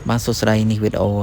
Ban số đây ní video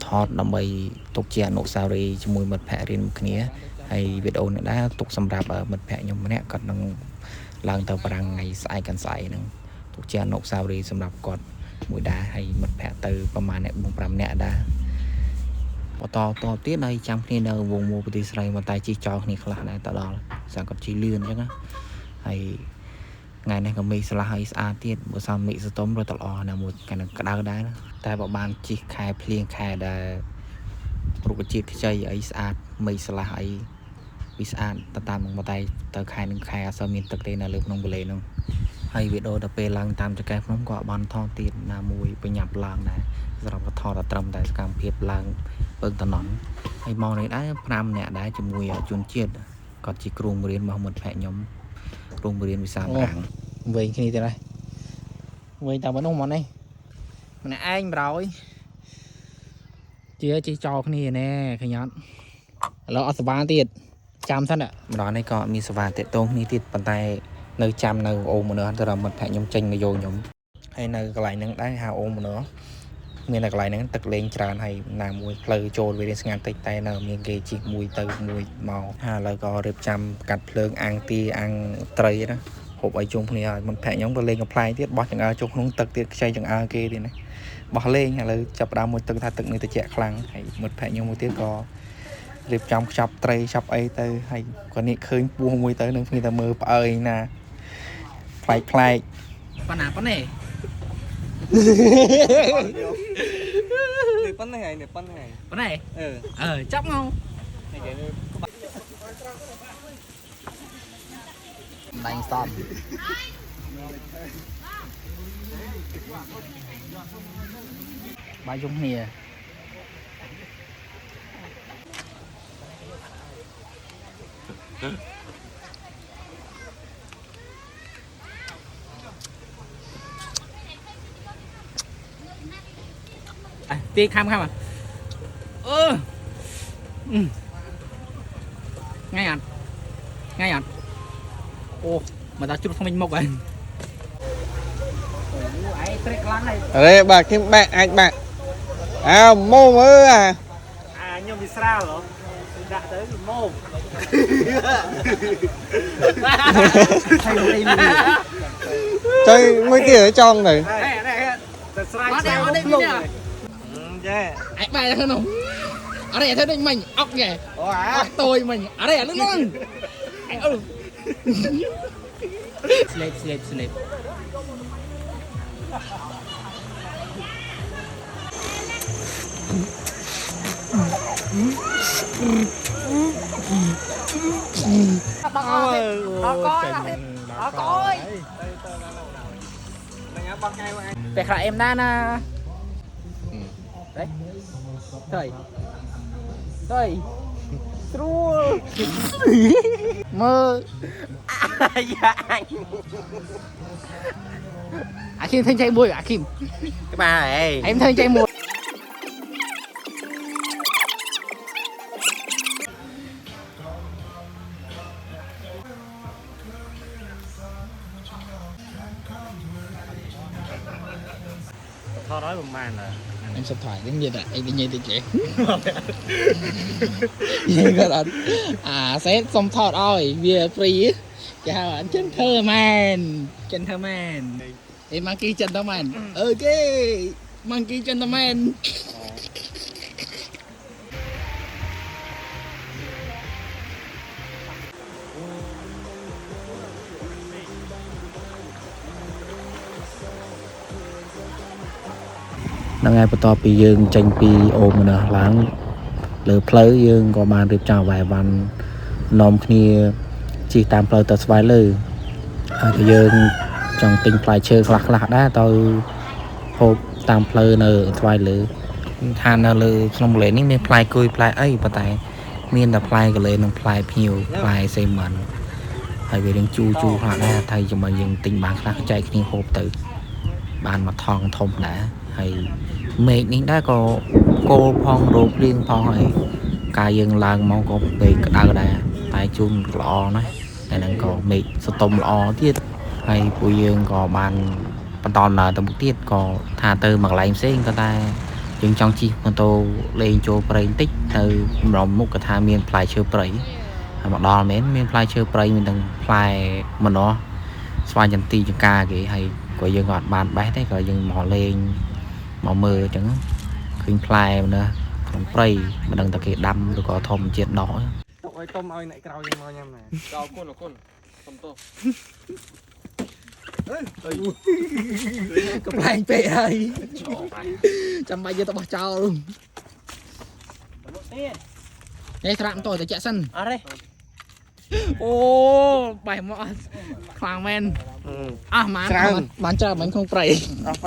thọt đầm bay tục chia nốt sao đi cho mùi mật phẹ riêng kia hay video này đã tục xâm rạp ở mật phẹ nhưng mà nè còn đang lần tàu bằng ngày sai cần sai nè tục chia nốt sao đi xâm rạp còn mùi đá hay mật phẹ từประมาณ nè bùng pram nè đá to to tiết đây trong khi nào vùng mùa bị sài mà tay chi cho này khá là tao đó sang còn chi lươn chứ á hay ngày nay có mì sla hay sa tiết bữa sau mì sẽ tóm rồi tao là một cái đau đáแต่บอกบานจีคายเพลียงคายได้ปลุกจิตใจไอ้สะอาดไม่สลายวิสะอาดตามลงมาไตตะคายนึงคายสมินตะเตนะเลือกน้องเบลน้องให้วิดีโอตะเปลังตามจะแก้น้องก็บอลทองตีนนามวยไปหยับลางได้สำหรับกระทอตะตรมได้สกังเพียบลางเปิงถนนให้มองในได้พรำเนี่ยได้จมวยจุนเจียดก่อนจีกรุงเรียนมาหมดแผลยมกรุงเรียนวิสาหกิจเวงที่นี่จะไรเวงตามบ้านน้องมันนี่nè anh rồi chia chỉ cho cái này nè cái nhón lo sờ van tiệt chăm thân ạ đó này có mi sờ van tiệt tông ni tiệt bàn tay nơi chăm nơi ôm một nữa tôi làm một thẻ nhom tranh mà vô nhom hay nơi cái lại nâng đá hào ôm một nữa miền là cái lại nâng tật lên tràn hay làm mùi lời trồn về đến ngàn tịch tay nào miền kia chỉ mùi từ mùi màu hà lời có đẹp chăm cắt lương ăn ti ăn tây đó hộp ở chung này mình thẻ nhóm tôi lên apply tiết bỏ chẳng ai chung không tật tiết xây chẳng ai kia đi này bỏ lên hay là chập ra một từng thay từng người ta chạy khăn hay một phải như một tiếng có liệp trong chập tray chập ấy tới hay còn nị khơi buông mùi tới nên người ta mơ ơi nè phải phải con nào con này con này này con này chắc không đánh xong ba dung nè tí khăm khăm à ngay ảnh ô mà ta chút không minh mộc vậy đây bà kim bạn anh bạn mồm ơi nhưng vì sao rồi đã tới mồm chơi mấy kia ở trong này anh bài hơn không ở đây thấy đây mình ốc kìa ốc tôi mình ở đây nó luôn sleep coi về khả em đang đấy trời trời true mơ dạ Kim thanh chay mùi Kim cái bà này em thanh chay mùi thôi nói bằng màn là em sắp thoại tiếng gì ạ em đi nhây đi chị vậy có anh sẽ xong thọt ơi về free chào anh gentleman em monkey gentleman ok monkey gentleman đang ngày bắt đầu bị dương tranh bị ôm nữa láng lỡ plei dương có bàn được chào vài văn nôm kia chỉ tạm plei tờ vài lư thì dương trong tình plei chơi lạc lạc đã tôi hộp tạm plei nở vài lư than nở lư trong lễ ní mình plei cười plei ấy bà tại miền là plei cái lễ nó plei nhiều plei xây mận hay về đến chu chu lạc đã thay cho mình dương tình bạn lạc chạy cái hộp từ bàn mặt thòng thông đã hay mệt nín đã có cô phong đồ riêng phong hay cài dân làng mong có về đào đà tại chun lọ này này là có mệt sơ tôm lọ tiết hay bùi dương có bàn បន្តដំណើរទៅមុខទៀតក៏ថាទៅមកកន្លែងផ្សេងក៏តែយើងចង់ជិះម៉ូតូលេងចូលព្រៃបន្តិចទៅម្ដងមុខក៏ថាមានផ្លែឈើព្រៃហើយមកដល់មែនមានផ្លែឈើព្រៃមានទាំងផ្លែម្នាស់ស្វាយចន្ទីចង្កាគេហើយក៏យើងក៏អត់បានបេះទេក៏យើងមកលេងមកមើលអញ្ចឹងឃើញផ្លែណាក្នុងព្រៃមិនដឹងតែគេដាំឬក៏ធម្មជាតិដក ទុកឲ្យទុំឲ្យអ្នកក្រៅយើងមកញ៉ាំណាដល់គុណសុំទោស កំ លែងពេកហើយចាំបាច់យកទៅបោះចោលនេះត្រាក់មិនតោះទៅចាក់សិនអត់ទេអូបែរមកអត់ខ្លាំងមែនអស់ហ្មងបានច្រើនមិនក្នុងព្រៃអស់ 5000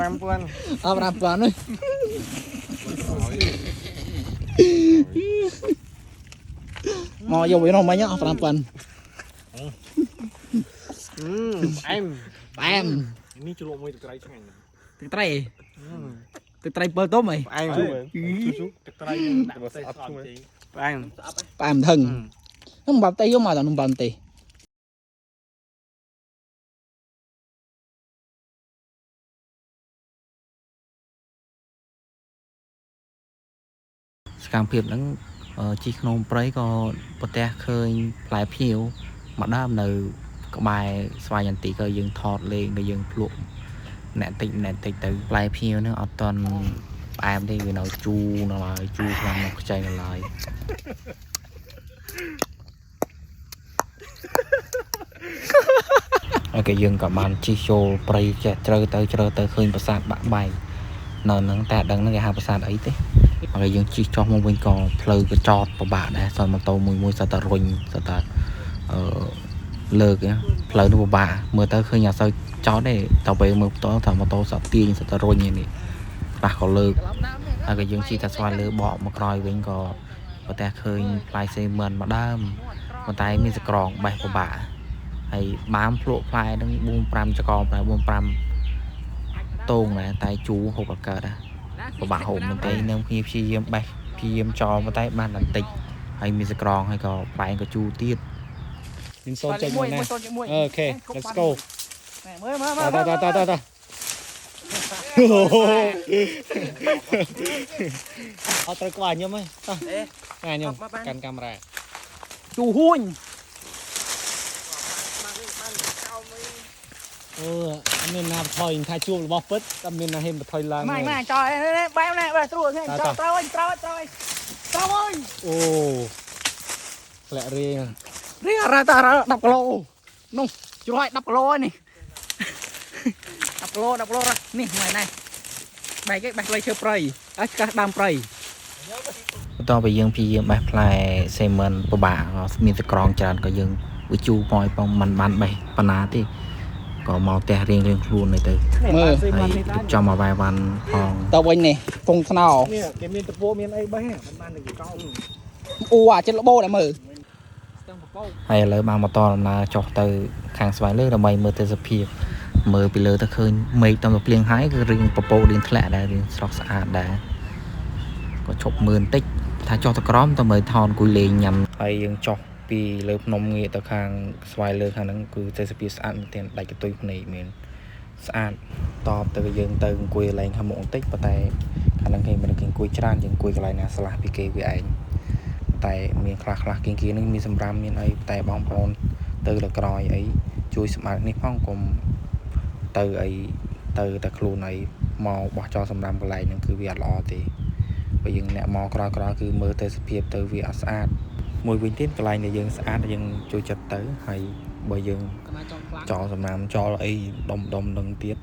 អស់ 5000 នេះមកយកវានោះមិញអស់ 5000 អែម នេះជ្រលក់មួយទឹកត្រីឆ្ងាញ់ ទឹកត្រី7ទុំហី អែម ទឹកត្រីដាក់ទៅស្អប់ទេ អែម ផ្អែមធឹងខ្ញុំបាត់ទេយកមកដល់នំបាត់ទេសកម្មភាពហ្នឹងជីក្នុងព្រៃក៏ប្រទះឃើញផ្លែភៀវមកដើមនៅក្បែរស្វាយចន្ទីក៏យើងថតលេងក៏យើងភ្លក់អ្នកតិចទៅផ្លែភៀវហ្នឹងអត់តន់ផ្អែមទេវានៅជូរនៅឡើយជូរខ្លាំងមកខ្ចីនៅឡើយហើយក៏យើងក៏បានជិះចូលព្រៃចេះជ្រៅទៅឃើញប្រាសាទបាក់បែកនៅហ្នឹងតែដឹងហ្នឹងគេហៅប្រាសាទអីទេហើយយើងជិះចុះមកវិញក៏ផ្លូវក៏ចតពិបាកដែរសតម៉ូតូមួយសតតែរុញសតតែលើកផ្លូវនោះពិបាកមើលទៅឃើញអត់សូវចតទេតែពេលមើលផ្ទាល់ថាម៉ូតូសតទាញសតតែរុញនេះខ្លះក៏លើកហើយក៏យើងជិះតែស្វាយលើបកមកក្រោយវិញក៏ប្រទះឃើញផ្លែសេមិនមកដើមប៉ុន្តែមានសក្រងបេះពិបាកហើយបានភ្លក់ផ្លែហ្នឹង 4-5 ចកផ្លែ 4-5 តោងដែរតែជូរហូបអត់កើតដែរពិបាកហូបមែនទេនឹងព្យាយាមបេះព្យាយាមចោលតែបានបន្តិចហើយមានសក្រងហើយក៏ផ្លែក៏ជូរទៀតនឹងសូនចេញមួយណាអូខេ let's go មើលតអត់ត្រូវក៏ញ៉ាំហ៎តោះញ៉ាំកាន់កាមេរ៉ា ជូរហួញអូអត់មានណាថយថាជួបរបស់ពិតតែមានណាហេមថយឡើងម៉ែចោលបែបណាបែបត្រួតទៅត្រូវវិញអូធ្លាក់រៀងអរ៉ាតា10គីឡូនោះជ្រោយ10គីឡូនេះ10គីឡូនេះម៉ែណែបែកគេបេះផ្លែឈើព្រៃអាចកាសដើមព្រៃបន្តទៅយើងព្យាយាមបេះផ្លែសេមិនពិបាកមានសក្រងច្រើនក៏យើងវាជូរផងមិនបានបេះបណ្ណាទេក៏មកផ្ទះរៀងខ្លួនទៅមើលចំមកវាយវ៉ាន់ផងទៅវិញនេះពងថ្នោនេះគេមានតពោមានអីបេះមិនបានទៅកោអូអាចិត្តលបោដែរមើលហើយឥឡូវបានមកតដំណើរចុះទៅខាងស្វាយលើដើម្បីមើលទេសភាពមើលពីលើទៅឃើញមេឃតាមទៅភ្លៀងហើយគឺរៀងពពករៀងធ្លាក់ដែររៀងស្រស់ស្អាតដែរក៏ឈប់មើលបន្តិចថាចុះទៅក្រោមទៅមើលថនគួយលេងញ៉ាំហើយយើងចុះពីលើភ្នំងាកទៅខាងស្វាយលើខាងហ្នឹងគឺទេសភាពស្អាតមែនទែនដាច់កន្ទុយភ្នែកមែនស្អាតតបទៅយើងទៅអង្គុយលេងខាងមុខបន្តិចប៉ុន្តែខាងហ្នឹងគេមិនគេអង្គុយច្រើនយើងអង្គុយកន្លែងណាស្លាស់ពីគេវាឯងតែមានខ្លះគៀងនេះមានសម្រាប់មានអីតែបងប្អូនទៅលើក្រោយអីជួយសម្អាតនេះផងកុំទៅអីទៅតែខ្លួនអីមកបោះចោលសម្រាប់កន្លែងហ្នឹងគឺវាអត់ល្អទេបើយើងអ្នកមកក្រោយគឺមើលទេសភាពទៅវាអត់ស្អាតមួយវិញទៀតកន្លែងដែលយើងស្អាតយើងជួយចិត្តទៅហើយបើយើងចោលសម្រាប់ចោលអីដុំនឹងទៀត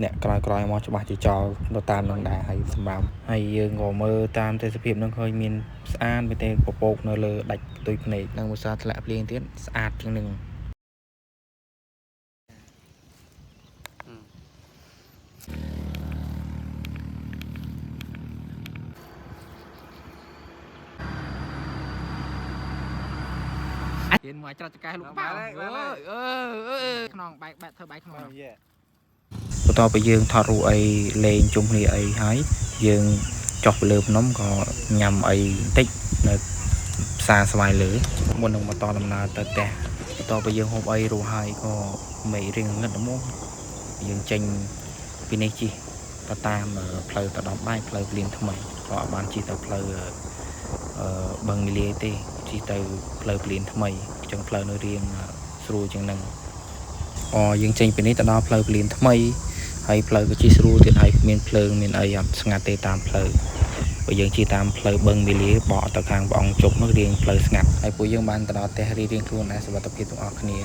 អ្នកក្រោយមកច្បាស់ជាចោលទៅតាមនឹងដែរហើយសម្រាប់ហើយយើងក៏មើលតាមទេសភាពនឹងឃើញមានស្អាតមែនទេពពកនៅលើដាច់ផ្ទុយភ្នែកនឹងឧស្សាហ៍ធ្លាក់ភ្លៀងទៀតស្អាតជាងនឹងhiện ngoài cho cái lúc bao non bay thơ bay không to bây giờ thọ rượu ấy lên chung thì ấy hái dương chọc lượm nóng có nhằm ấy tích là xa xoài lưới một đồng mà to làm nào tờ tè to bây giờ hôm ấy rượu hai có mấy riêng ngất đúng không dương tranh ពីនេះជីទៅតាមផ្លូវទៅដល់បាយផ្លូវព្រៀនថ្មីក៏អត់បានជីទៅផ្លូវបឹងមីលាទេជីទៅផ្លូវព្រៀនថ្មីអញ្ចឹងផ្លូវនៅរៀងស្រួលជាងហ្នឹងយើងចេញពីនេះទៅដល់ផ្លូវព្រៀនថ្មីហើយផ្លូវក៏ជីស្រួលទៀតហើយគ្មានភ្លើងមានអីអត់ស្ងាត់ទេតាមផ្លូវបើយើងជិះតាមផ្លូវបឹងមីលាបកទៅខាងព្រះអង្គជប់នោះរៀងផ្លូវស្ងាត់ហើយពួកយើងបានទៅដល់ផ្ទះរៀងខ្លួនដែរសុវត្ថិភាពទាំងអស់គ្នា